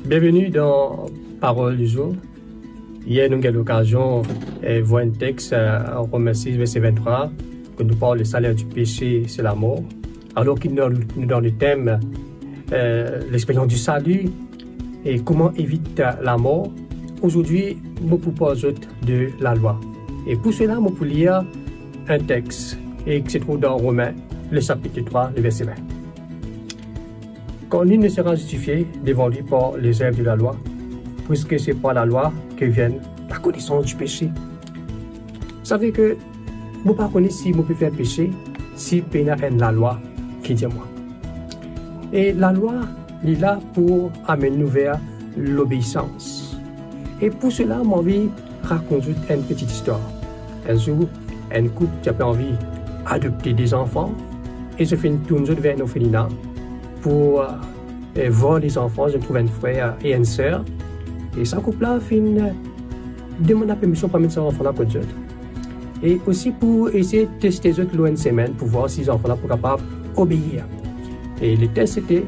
Bienvenue dans Parole du jour. Hier, nous avons eu l'occasion de voir un texte en Romains 6, verset 23, que nous parle le salaire du péché, c'est la mort. Alors qu'il nous donne le thème, l'expérience du salut et comment éviter la mort. Aujourd'hui, nous proposons de la loi. Et pour cela, nous pouvons lire un texte qui se trouve dans Romains, le chapitre 3, le verset 20. Quand nul ne sera justifié devant lui par les œuvres de la loi, puisque c'est par la loi que vient la connaissance du péché. Vous savez que vous ne connaissez pas si vous pouvez faire péché, si vous avez la loi qui dit moi. Et la loi est là pour amener nous vers l'obéissance. Et pour cela, j'ai envie de raconter une petite histoire. Un jour, un couple qui a envie d'adopter des enfants et se fait une tournée vers une orphelinat pour voir les enfants. Je trouve un frère et une sœur. Et ce couple-là demande la permission pour mettre ces enfants-là pour Dieu. Et aussi pour essayer de tester les autres une semaine pour voir si les enfants-là sont capables d'obéir. Et le test c'était,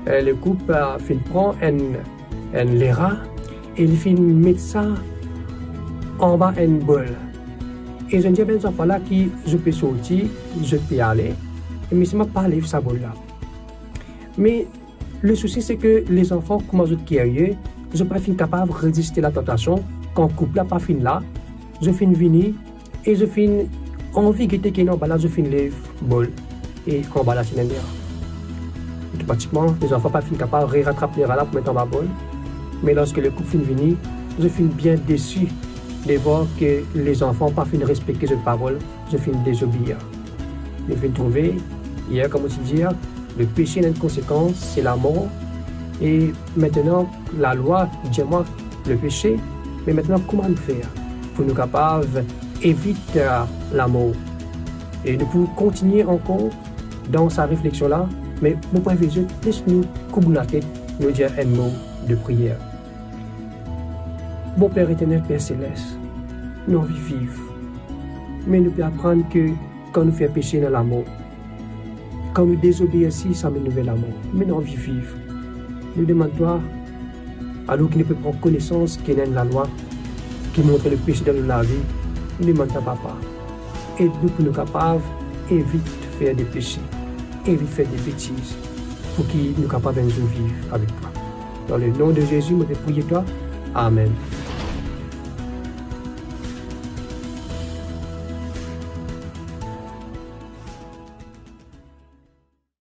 le couple prend un lera et il met ça en bas d'un bol. Et je dis à ces enfants-là que je peux sortir, je peux aller, mais je ne peux pas aller ce bol-là. Mais le souci c'est que les enfants commencent à être curieux, je ne suis pas capable de résister à la tentation. Quand le couple n'a pas fini là, je finis venir et je finis envie de quitter là, je finis le bol et on va la cylindre. Automatiquement, les enfants ne sont pas capables de rattraper là pour mettre en bas bol. Mais lorsque le couple finit venir, je finis bien déçu de voir que les enfants n'ont pas fini de respecter cette parole, je finis désobéir. Je finis trouver, hier, comme on dit, le péché a une conséquence, c'est la mort. Et maintenant, la loi dit moi le péché, mais maintenant, comment faire pour nous capables d'éviter la mort? Et nous pouvons continuer encore dans sa réflexion-là, mais vous pouvez laisse-nous couper la tête, nous dire un mot de prière. Bon Père éternel, Père céleste, nous envie vivre, mais nous pouvons apprendre que quand nous faisons péché dans la mort, quand nous désobéissons, ça nous fait la mort, mais nous envie vivre. Nous demandons, alors qu'il ne peut prendre connaissance qu'il y a la loi qui montre le péché dans la vie, nous demandons à Papa, aide-nous pour nous capables d'éviter de faire des péchés, éviter de faire des bêtises, pour qu'il nous capables de vivre avec toi. Dans le nom de Jésus, nous te prions toi. Amen.